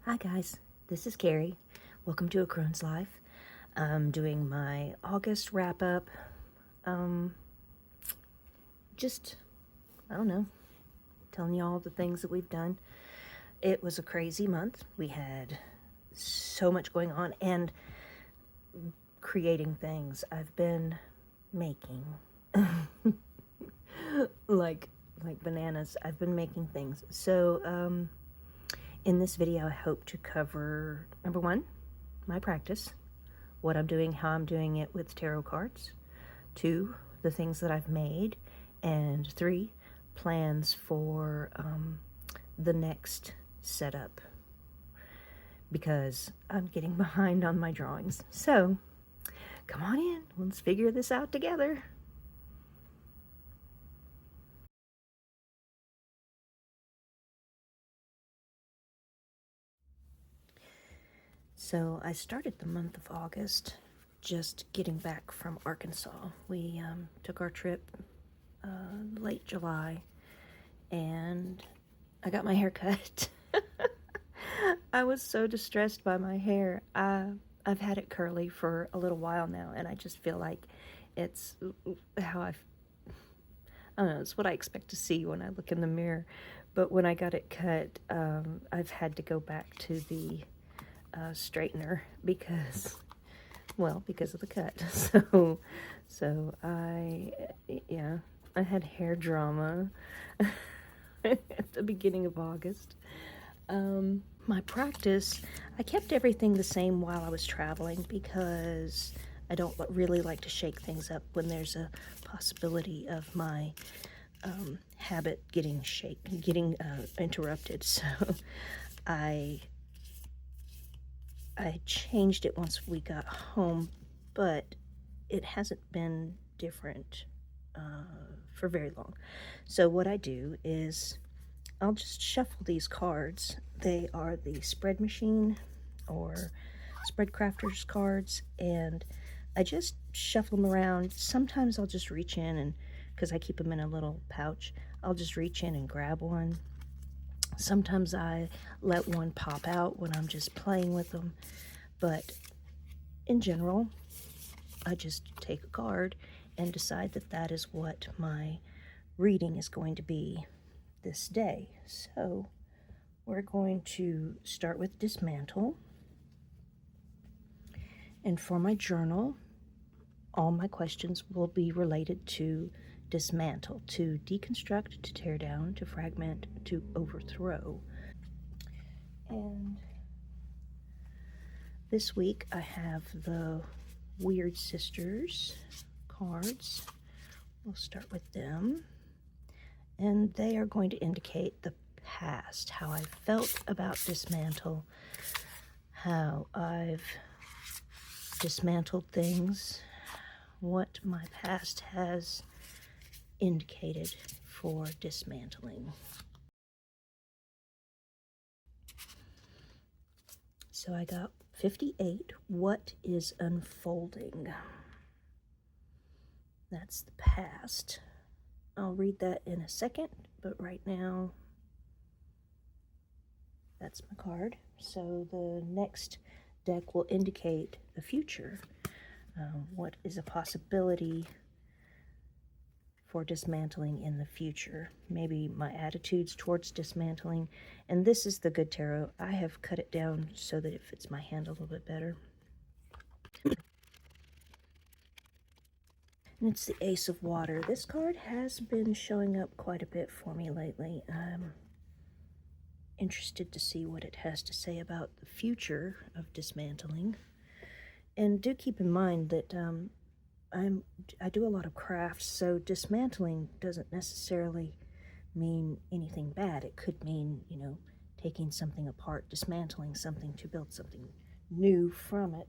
Hi guys, this is Carrie. Welcome to A Crone's Life. I'm doing my August wrap up. Just, I don't know, telling you all the things that we've done. It was a crazy month. We had so much going on and creating things. I've been making like bananas. I've been making things. So, in this video, I hope to cover, number one, my practice, what I'm doing, how I'm doing it with tarot cards, two, the things that I've made, and three, plans for the next setup, because I'm getting behind on my drawings. So, come on in, let's figure this out together. So I started the month of August just getting back from Arkansas. We took our trip late July, and I got my hair cut. I was so distressed by my hair. I've had it curly for a little while now, and I just feel like it's how I don't know, it's what I expect to see when I look in the mirror. But when I got it cut, I've had to go back to the straightener because of the cut. So I had hair drama at the beginning of August. My practice, I kept everything the same while I was traveling because I don't really like to shake things up when there's a possibility of my habit getting interrupted. So I changed it once we got home, but it hasn't been different for very long. So what I do is I'll just shuffle these cards. They are the spread machine or spread crafters cards, and I just shuffle them around. Sometimes I'll just reach in, and because I keep them in a little pouch, I'll just reach in and grab one. Sometimes I let one pop out when I'm just playing with them, but in general, I just take a card and decide that that is what my reading is going to be this day. So we're going to start with dismantle. And for my journal, all my questions will be related to dismantle, to deconstruct, to tear down, to fragment, to overthrow. And this week I have the Weird Sisters cards. We'll start with them. And they are going to indicate the past, how I felt about dismantle, how I've dismantled things, what my past has indicated for dismantling. So I got 58, what is unfolding? That's the past. I'll read that in a second, but right now, that's my card. So the next deck will indicate the future. What is a possibility for dismantling in the future? Maybe my attitudes towards dismantling. And this is the good tarot. I have cut it down so that it fits my hand a little bit better. And it's the Ace of Water. This card has been showing up quite a bit for me lately. I'm interested to see what it has to say about the future of dismantling. And do keep in mind that I do a lot of crafts, so dismantling doesn't necessarily mean anything bad. It could mean, taking something apart, dismantling something to build something new from it.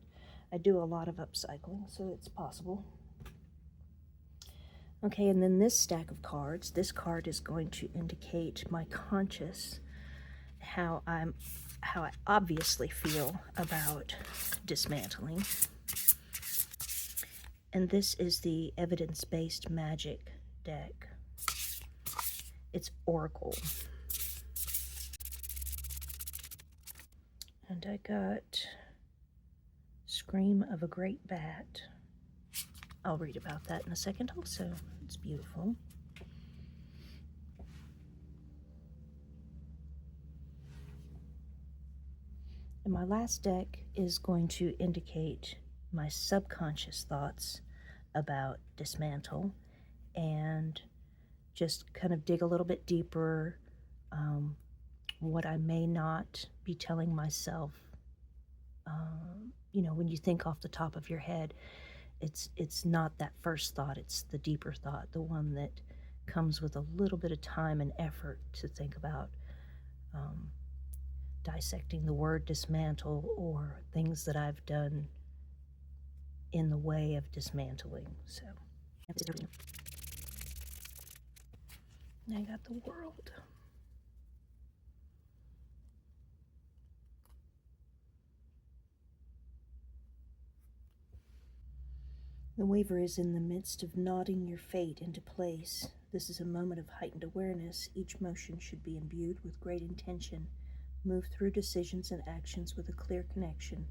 I do a lot of upcycling, so it's possible. Okay, and then this stack of cards, this card is going to indicate my conscious, how I obviously feel about dismantling. And this is the evidence-based magic deck. It's Oracle. And I got Scream of a Great Bat. I'll read about that in a second also. It's beautiful. And my last deck is going to indicate my subconscious thoughts about dismantle and just kind of dig a little bit deeper, what I may not be telling myself. When you think off the top of your head, it's not that first thought, it's the deeper thought, the one that comes with a little bit of time and effort to think about, dissecting the word dismantle or things that I've done in the way of dismantling. So I got the World. The weaver is in the midst of knotting your fate into place. This is a moment of heightened awareness. Each motion should be imbued with great intention. Move through decisions and actions with a clear connection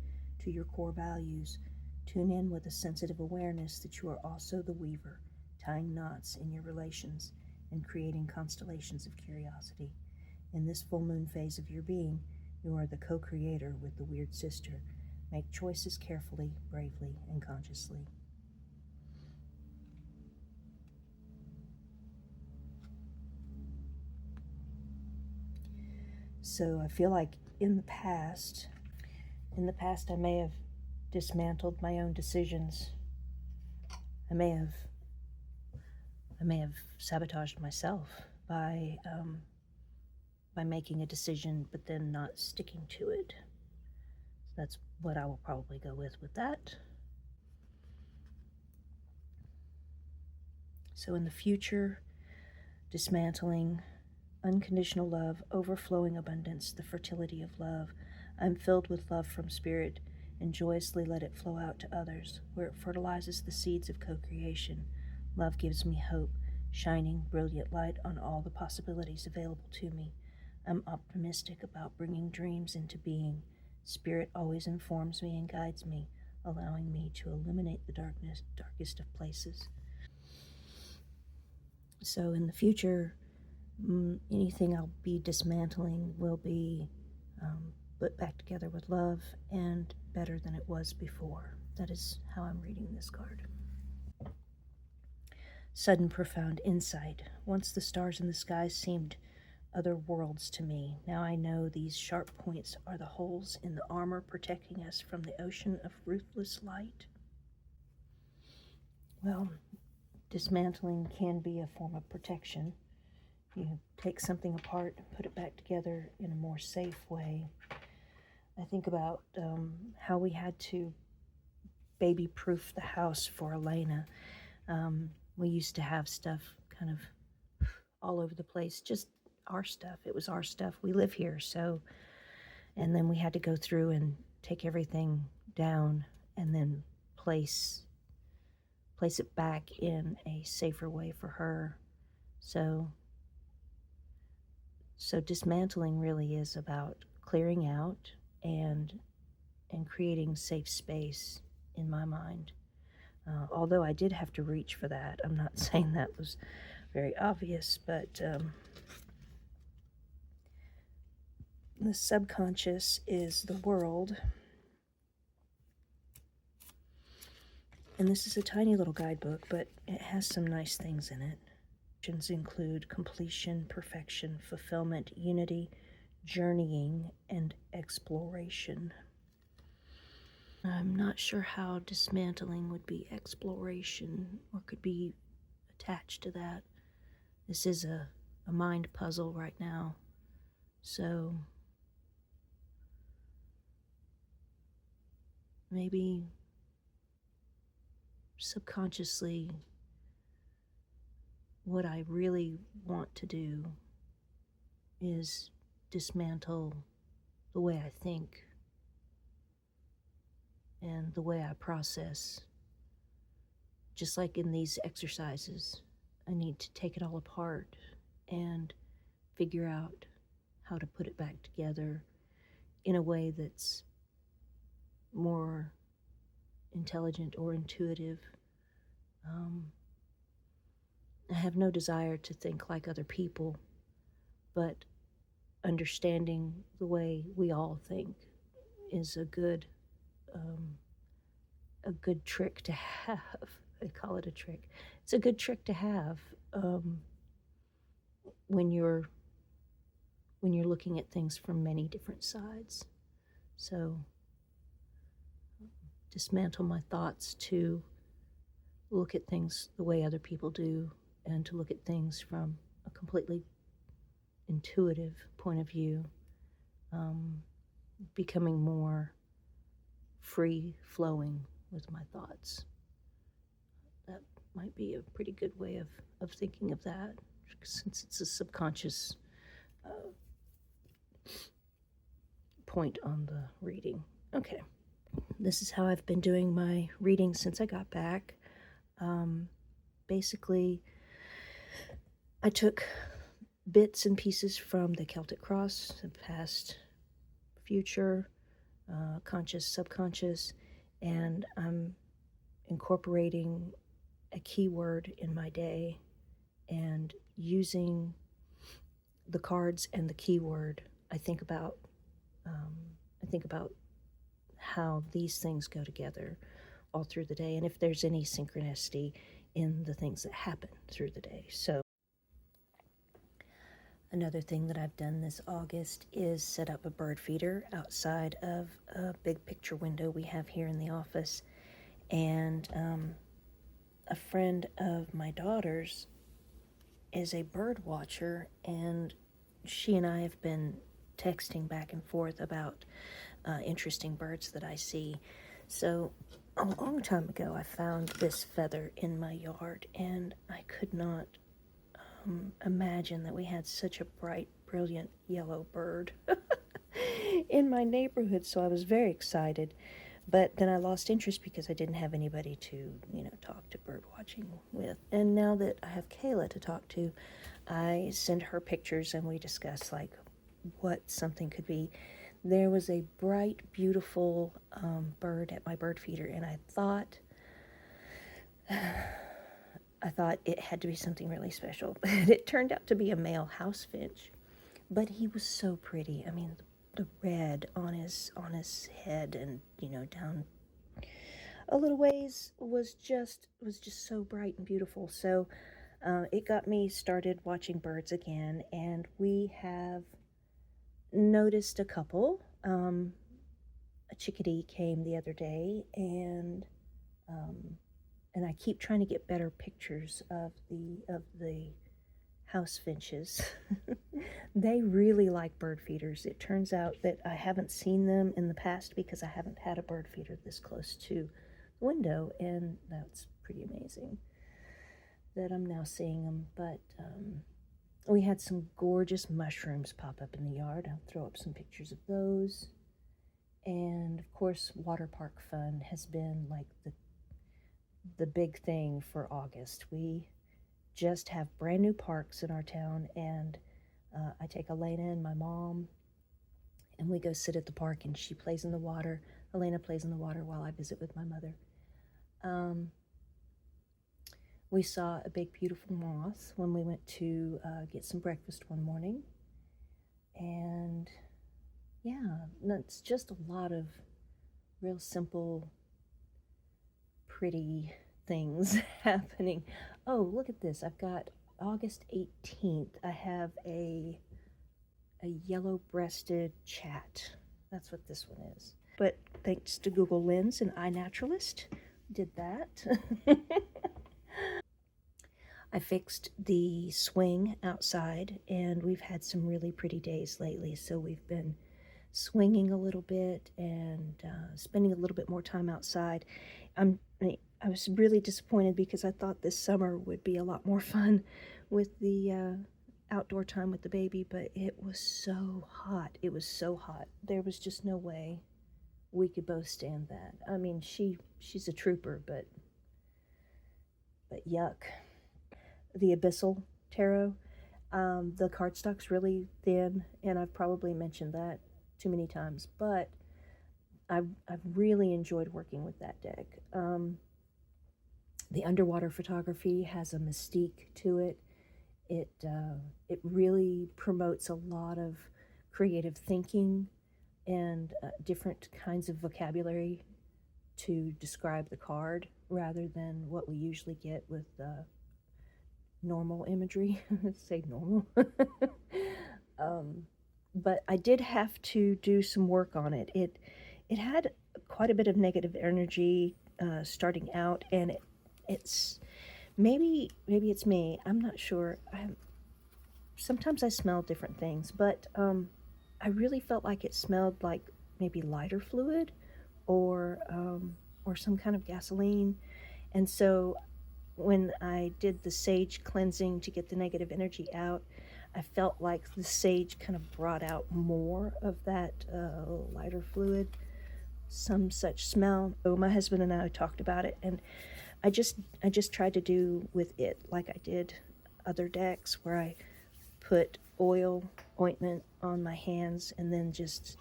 to your core values. Tune in with a sensitive awareness that you are also the weaver, tying knots in your relations and creating constellations of curiosity. In this full moon phase of your being, you are the co-creator with the weird sister. Make choices carefully, bravely, and consciously. So I feel like in the past I may have dismantled my own decisions. I may have sabotaged myself by making a decision but then not sticking to it. So that's what I will probably go with that. So in the future, dismantling, unconditional love, overflowing abundance, the fertility of love. I'm filled with love from spirit and joyously let it flow out to others, where it fertilizes the seeds of co-creation. Love gives me hope, shining brilliant light on all the possibilities available to me. I'm optimistic about bringing dreams into being. Spirit always informs me and guides me, allowing me to illuminate the darkest of places. So in the future, anything I'll be dismantling will be put back together with love and better than it was before. That is how I'm reading this card. Sudden profound insight. Once the stars in the sky seemed other worlds to me. Now I know these sharp points are the holes in the armor protecting us from the ocean of ruthless light. Well, dismantling can be a form of protection. You take something apart and put it back together in a more safe way. I think about how we had to baby-proof the house for Elena. We used to have stuff kind of all over the place, just our stuff. It was our stuff. We live here, so, and then we had to go through and take everything down and then place it back in a safer way for her. So dismantling really is about clearing out and creating safe space in my mind. Although I did have to reach for that. I'm not saying that was very obvious, but the subconscious is the world. And this is a tiny little guidebook, but it has some nice things in it. Include completion, perfection, fulfillment, unity, journeying, and exploration. I'm not sure how dismantling would be exploration or could be attached to that. This is a mind puzzle right now. So maybe subconsciously what I really want to do is dismantle the way I think and the way I process. Just like in these exercises, I need to take it all apart and figure out how to put it back together in a way that's more intelligent or intuitive. I have no desire to think like other people, but understanding the way we all think is a good trick to have. I call it a trick. It's a good trick to have when you're looking at things from many different sides. So dismantle my thoughts to look at things the way other people do, and to look at things from a completely intuitive point of view, becoming more free flowing with my thoughts. That might be a pretty good way of thinking of that, since it's a subconscious point on the reading. Okay, this is how I've been doing my reading since I got back. Basically, I took bits and pieces from the Celtic Cross, the past, future, conscious, subconscious, and I'm incorporating a keyword in my day and using the cards and the keyword. I think about how these things go together all through the day, and if there's any synchronicity in the things that happen through the day. So another thing that I've done this August is set up a bird feeder outside of a big picture window we have here in the office. And a friend of my daughter's is a bird watcher, and she and I have been texting back and forth about interesting birds that I see. So a long time ago, I found this feather in my yard, and I could not imagine that we had such a bright, brilliant yellow bird in my neighborhood. So I was very excited. But then I lost interest because I didn't have anybody to, talk to bird watching with. And now that I have Kayla to talk to, I send her pictures and we discuss like what something could be. There was a bright, beautiful bird at my bird feeder, and I thought it had to be something really special. But it turned out to be a male house finch. But he was so pretty. I mean, the red on his head and down a little ways was just so bright and beautiful. So it got me started watching birds again, and we have noticed a couple. A chickadee came the other day, and I keep trying to get better pictures of the house finches. They really like bird feeders. It turns out that I haven't seen them in the past because I haven't had a bird feeder this close to the window, and that's pretty amazing that I'm now seeing them. But we had some gorgeous mushrooms pop up in the yard. I'll throw up some pictures of those. And of course, water park fun has been like the big thing for August. We just have brand new parks in our town, and I take Elena and my mom, and we go sit at the park, and she plays in the water. Elena plays in the water while I visit with my mother. We saw a big, beautiful moth when we went to get some breakfast one morning. And yeah, it's just a lot of real simple, pretty things happening. Oh, look at this. I've got August 18th. I have a yellow-breasted chat. That's what this one is. But thanks to Google Lens and iNaturalist, did that. I fixed the swing outside, and we've had some really pretty days lately, so we've been swinging a little bit and spending a little bit more time outside. I was really disappointed because I thought this summer would be a lot more fun with the outdoor time with the baby, but it was so hot. It was so hot. There was just no way we could both stand that. I mean, she's a trooper, but yuck. The Abyssal Tarot, the cardstock's really thin, and I've probably mentioned that too many times, but I've really enjoyed working with that deck. The underwater photography has a mystique to it. It really promotes a lot of creative thinking and different kinds of vocabulary to describe the card rather than what we usually get with normal imagery. Say normal. But I did have to do some work on it. It had quite a bit of negative energy starting out, and it's maybe it's me. I'm not sure. Sometimes I smell different things, but I really felt like it smelled like maybe lighter fluid or some kind of gasoline. And so when I did the sage cleansing to get the negative energy out, I felt like the sage kind of brought out more of that lighter fluid, some such smell. So my husband and I talked about it, and I just tried to do with it like I did other decks, where I put ointment on my hands and then just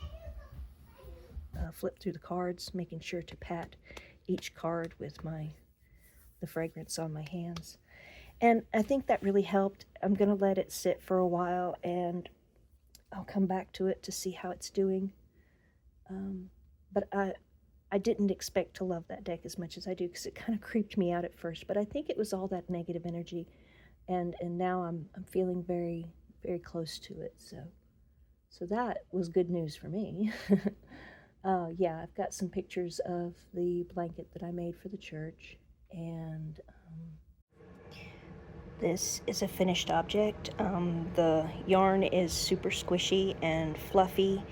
flip through the cards, making sure to pat each card with the fragrance on my hands. And I think that really helped. I'm going to let it sit for a while, and I'll come back to it to see how it's doing. But I didn't expect to love that deck as much as I do, because it kind of creeped me out at first. But I think it was all that negative energy, and now I'm feeling very, very close to it. So that was good news for me. Yeah, I've got some pictures of the blanket that I made for the church, and this is a finished object. The yarn is super squishy and fluffy.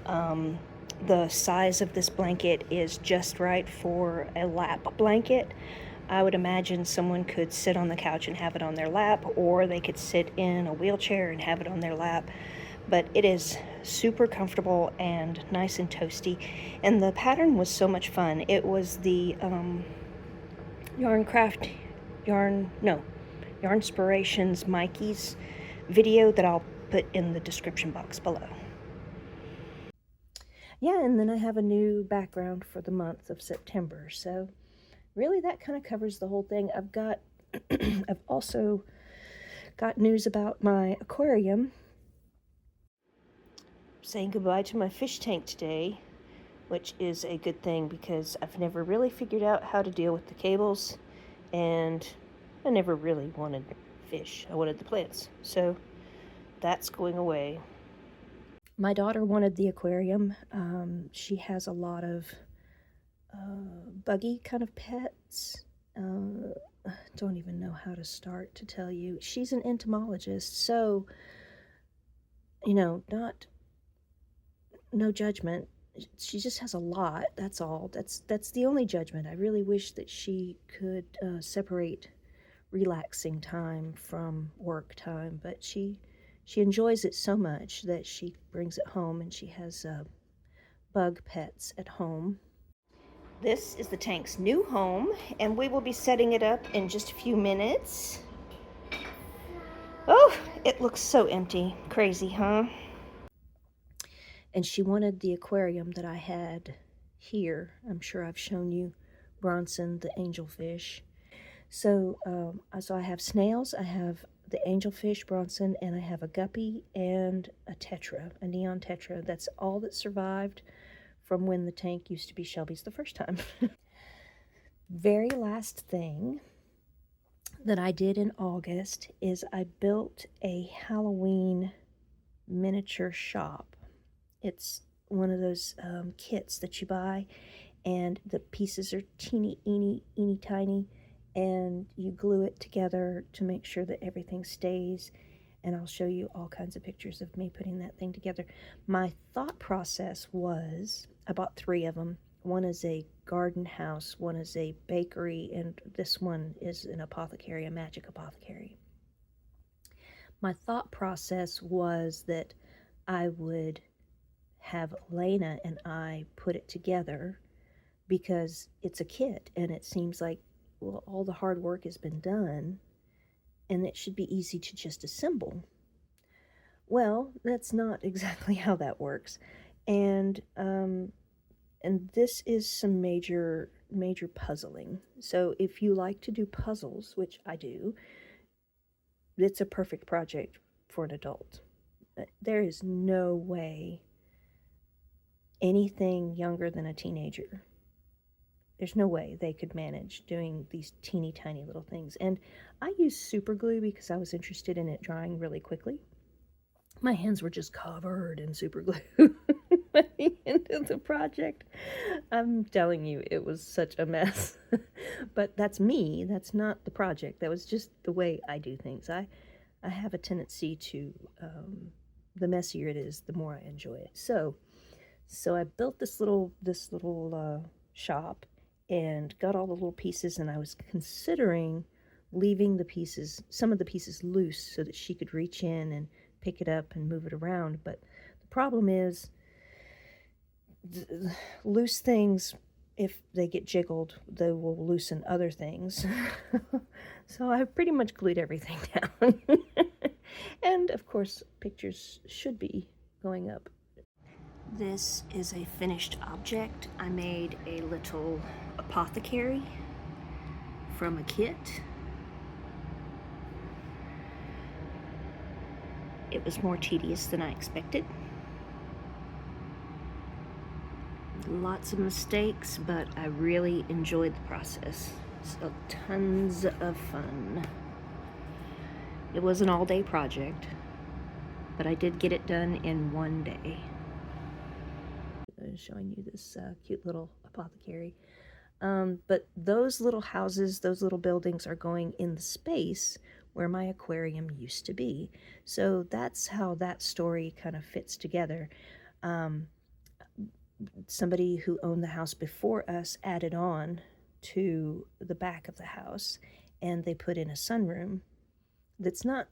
The size of this blanket is just right for a lap blanket. I would imagine someone could sit on the couch and have it on their lap, or they could sit in a wheelchair and have it on their lap. But it is super comfortable and nice and toasty. And the pattern was so much fun. It was the Yarnspirations Mikey's video that I'll put in the description box below. Yeah, and then I have a new background for the month of September. So really that kind of covers the whole thing. I've also got news about my aquarium. Saying goodbye to my fish tank today, which is a good thing because I've never really figured out how to deal with the cables, and I never really wanted fish. I wanted the plants. So that's going away. My daughter wanted the aquarium. She has a lot of buggy kind of pets. Don't even know how to start to tell you. She's an entomologist, so, no judgment. She just has a lot, that's all. That's the only judgment. I really wish that she could separate relaxing time from work time, but she enjoys it so much that she brings it home, and she has bug pets at home. This is the tank's new home, and we will be setting it up in just a few minutes. Oh, it looks so empty. Crazy, huh? And she wanted the aquarium that I had here. I'm sure I've shown you Bronson, the angelfish. So I have snails, I have the angelfish, Bronson, and I have a guppy and a tetra, a neon tetra. That's all that survived from when the tank used to be Shelby's the first time. Very last thing that I did in August is I built a Halloween miniature shop. It's one of those kits that you buy, and the pieces are teeny tiny, and you glue it together to make sure that everything stays. And I'll show you all kinds of pictures of me putting that thing together. My thought process was, I bought 3 of them. One is a garden house, one is a bakery, and this one is an apothecary, a magic apothecary. My thought process was that I would have Lena and I put it together, because it's a kit, and it seems like, well, all the hard work has been done, and it should be easy to just assemble. Well, that's not exactly how that works. And this is some major puzzling. So if you like to do puzzles, which I do, it's a perfect project for an adult. There is no way anything younger than a teenager, there's no way they could manage doing these teeny tiny little things. And I used super glue because I was interested in it drying really quickly. My hands were just covered in super glue by the end of the project. I'm telling you, it was such a mess. But that's me. That's not the project. That was just the way I do things. I have a tendency to, the messier it is, the more I enjoy it. So I built this little shop and got all the little pieces, and I was considering leaving some of the pieces loose so that she could reach in and pick it up and move it around. But the problem is, loose things, if they get jiggled, they will loosen other things. So I pretty much glued everything down. And of course, pictures should be going up. This is a finished object. I made a little apothecary from a kit. It was more tedious than I expected. Lots of mistakes, but I really enjoyed the process. So tons of fun. It was an all-day project, but I did get it done in one day. Showing you this cute little apothecary. But those little houses, those little buildings are going in the space where my aquarium used to be. So that's how that story kind of fits together. Somebody who owned the house before us added on to the back of the house, and they put in a sunroom that's not,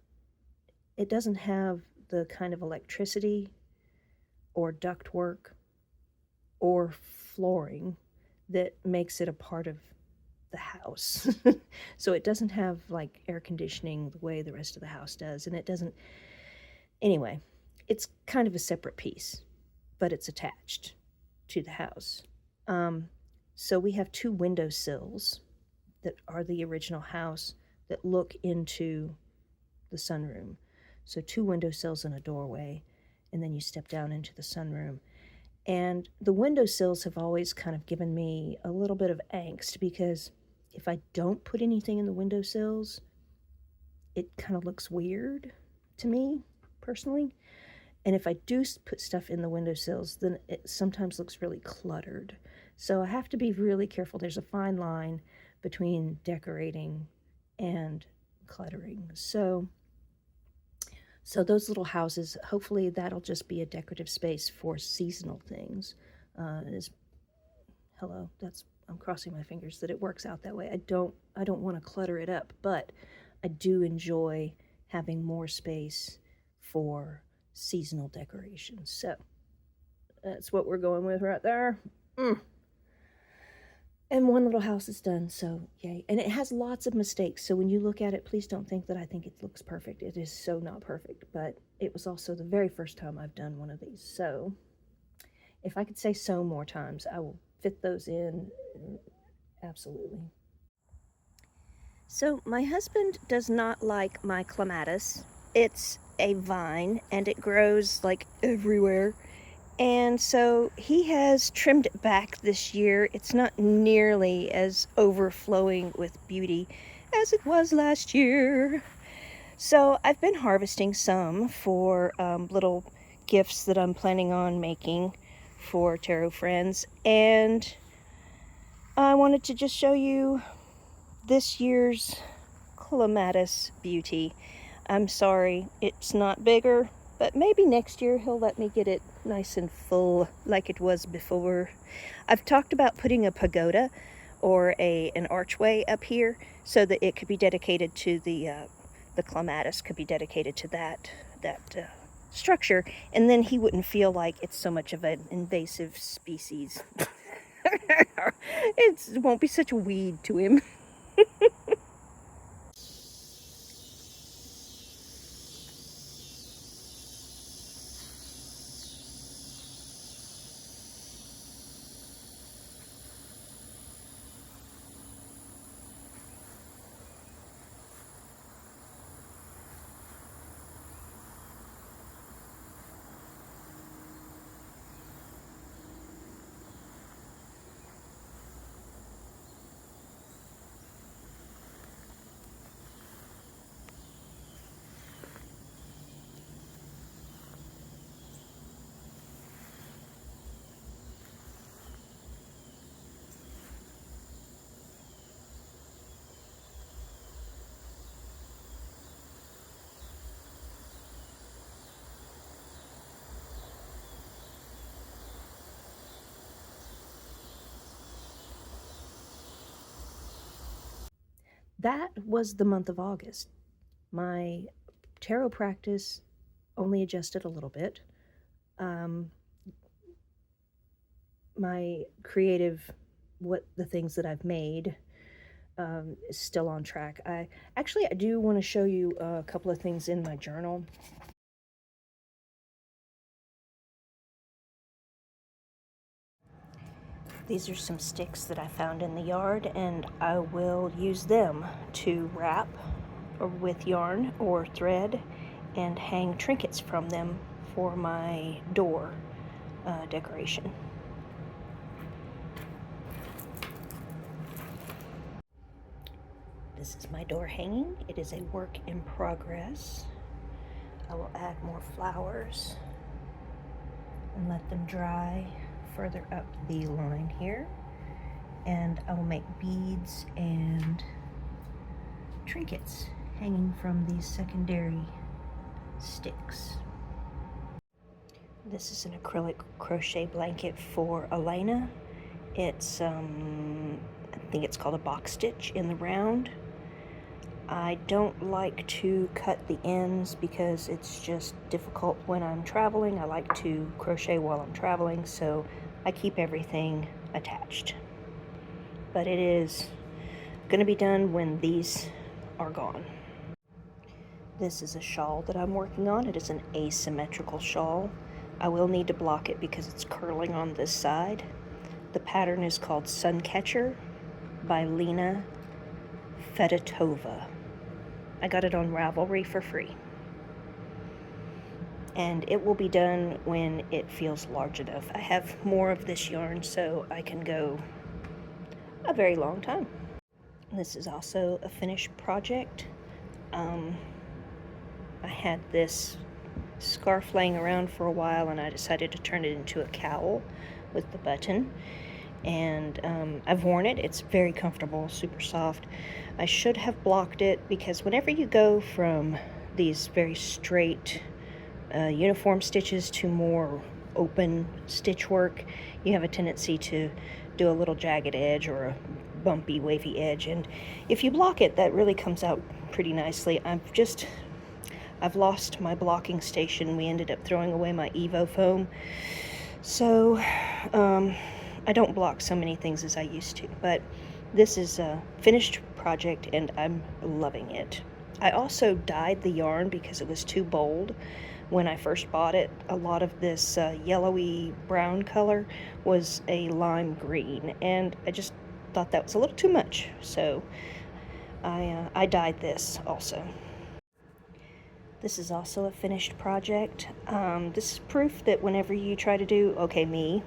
it doesn't have the kind of electricity or ductwork or flooring that makes it a part of the house. So it doesn't have like air conditioning the way the rest of the house does, and it doesn't, anyway, it's kind of a separate piece, but it's attached to the house. So we have two windowsills that are the original house that look into the sunroom. So two windowsills and a doorway, and then you step down into the sunroom. And the windowsills have always kind of given me a little bit of angst, because if I don't put anything in the windowsills, it kind of looks weird to me personally. And if I do put stuff in the windowsills, then it sometimes looks really cluttered. So I have to be really careful. There's a fine line between decorating and cluttering. So those little houses, hopefully that'll just be a decorative space for seasonal things. I'm crossing my fingers that it works out that way. I don't want to clutter it up, but I do enjoy having more space for seasonal decorations. So that's what we're going with right there. And one little house is done, so yay. And it has lots of mistakes, so when you look at it, please don't think that I think it looks perfect. It is so not perfect, but it was also the very first time I've done one of these. So if I could say so more times, I will fit those in. Absolutely. So my husband does not like my clematis. It's a vine, and it grows like everywhere. And so he has trimmed it back this year. It's not nearly as overflowing with beauty as it was last year. So I've been harvesting some for little gifts that I'm planning on making for tarot friends. And I wanted to just show you this year's clematis beauty. I'm sorry it's not bigger, but maybe next year he'll let me get it nice and full like it was before. I've talked about putting a pagoda or an archway up here so that it could be dedicated to the clematis could be dedicated to that structure, and then he wouldn't feel like it's so much of an invasive species. It won't be such a weed to him. that was the month of August. My tarot practice only adjusted a little bit. My creative, the things that I've made, is still on track. I do want to show you a couple of things in my journal. These are some sticks that I found in the yard, and I will use them to wrap or with yarn or thread and hang trinkets from them for my door decoration. This is my door hanging. It is a work in progress. I will add more flowers and let them dry further up the line here. And I will make beads and trinkets hanging from these secondary sticks. This is an acrylic crochet blanket for Elena. It's, I think it's called a box stitch in the round. I don't like to cut the ends because it's just difficult when I'm traveling. I like to crochet while I'm traveling, so I keep everything attached. But it is going to be done when these are gone. This is a shawl that I'm working on. It is an asymmetrical shawl. I will need to block it because it's curling on this side. The pattern is called Suncatcher by Lena Fedotova. I got it on Ravelry for free. And it will be done when it feels large enough. I have more of this yarn, so I can go a very long time. This is also a finished project. I had this scarf laying around for a while, and I decided to turn it into a cowl with the button. And I've worn it. It's very comfortable, super soft. I should have blocked it because whenever you go from these very straight uniform stitches to more open stitch work, you have a tendency to do a little jagged edge or a bumpy, wavy edge. And if you block it, that really comes out pretty nicely. I've lost my blocking station. We ended up throwing away my Evo foam. So, I don't block so many things as I used to, but this is a finished project and I'm loving it. I also dyed the yarn because it was too bold when I first bought it. A lot of this yellowy brown color was a lime green, and I just thought that was a little too much, so I dyed this also. This is also a finished project. This is proof that whenever you try to do,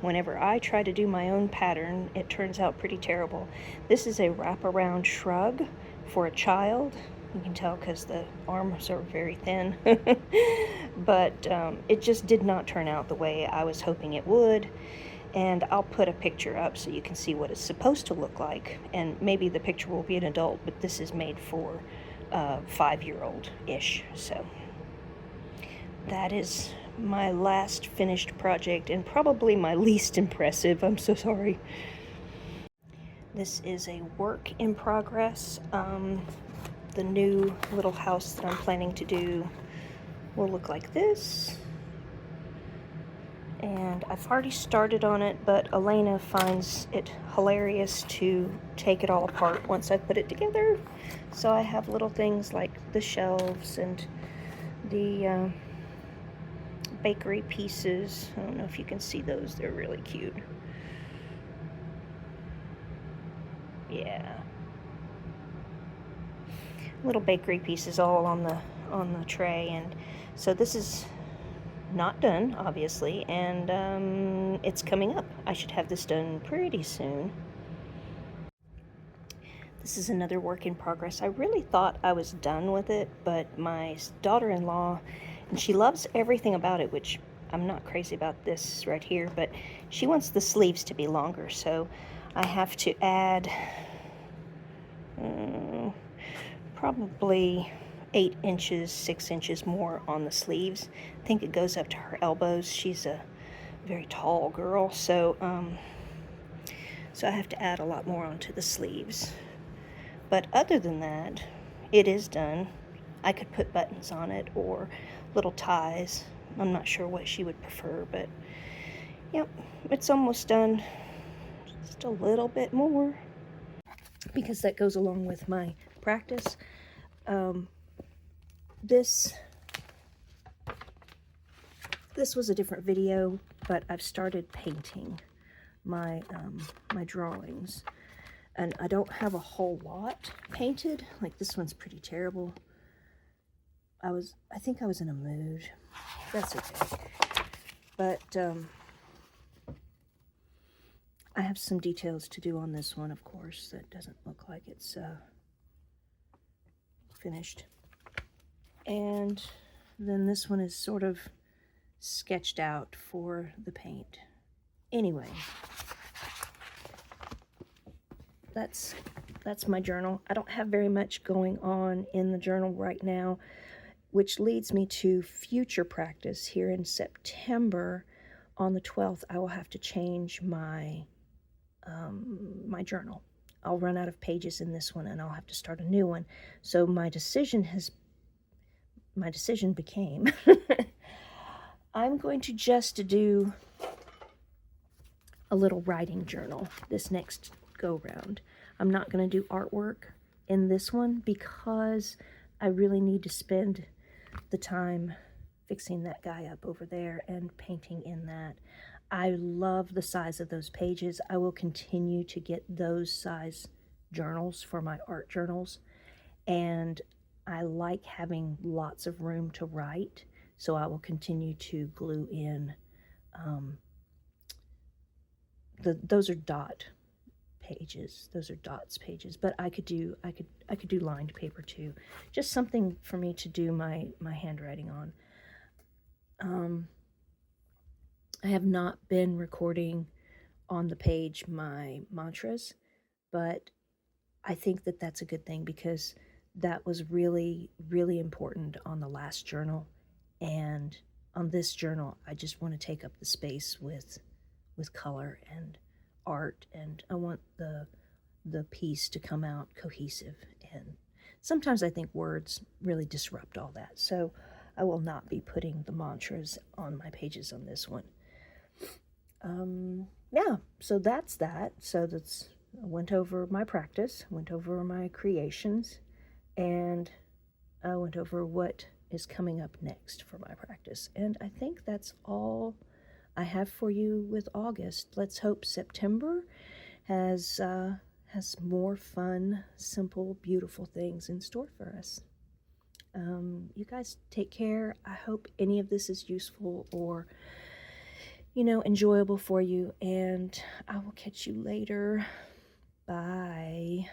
whenever I try to do my own pattern, it turns out pretty terrible. This is a wraparound shrug for a child. You can tell because the arms are very thin. But it just did not turn out the way I was hoping it would. And I'll put a picture up so you can see what it's supposed to look like. And maybe the picture will be an adult, but this is made for 5-year-old-ish. So that is my last finished project and probably my least impressive. I'm so sorry. This is a work in progress. The new little house that I'm planning to do will look like this. And I've already started on it, but Elena finds it hilarious to take it all apart once I put it together. So I have little things like the shelves and the bakery pieces. I don't know if you can see those. They're really cute. Yeah. Little bakery pieces all on the tray, and so this is not done, obviously, and it's coming up. I should have this done pretty soon. This is another work in progress. I really thought I was done with it, but my daughter-in-law, and she loves everything about it, which I'm not crazy about this right here, but she wants the sleeves to be longer, so I have to add probably 8 inches, 6 inches more on the sleeves. I think it goes up to her elbows. She's a very tall girl, so I have to add a lot more onto the sleeves. But other than that, it is done. I could put buttons on it or little ties. I'm not sure what she would prefer, but yep, it's almost done. Just a little bit more, because that goes along with my practice. This was a different video, but I've started painting my my drawings, and I don't have a whole lot painted. Like, this one's pretty terrible. I think I was in a mood. That's okay. But I have some details to do on this one, of course. That doesn't look like it's finished. And then this one is sort of sketched out for the paint. Anyway, that's my journal. I don't have very much going on in the journal right now, which leads me to future practice. Here in September, on the 12th, I will have to change my my journal. I'll run out of pages in this one, and I'll have to start a new one. So my decision became I'm going to just do a little writing journal this next go round. I'm not going to do artwork in this one because I really need to spend the time fixing that guy up over there and painting in that. I love the size of those pages. I will continue to get those size journals for my art journals, and I like having lots of room to write, so I will continue to glue in those are dot pages. Those are dots pages, but I could do lined paper too. Just something for me to do my handwriting on. I have not been recording on the page my mantras, but I think that that's a good thing, because that was really, really important on the last journal. And on this journal, I just want to take up the space with color and art, and I want the piece to come out cohesive. And sometimes I think words really disrupt all that. So I will not be putting the mantras on my pages on this one. Yeah, so that's that. So I went over my practice, went over my creations, and I went over what is coming up next for my practice. And I think that's all I have for you with August. Let's hope September has more fun, simple, beautiful things in store for us. You guys take care. I hope any of this is useful or, enjoyable for you, and I will catch you later. Bye.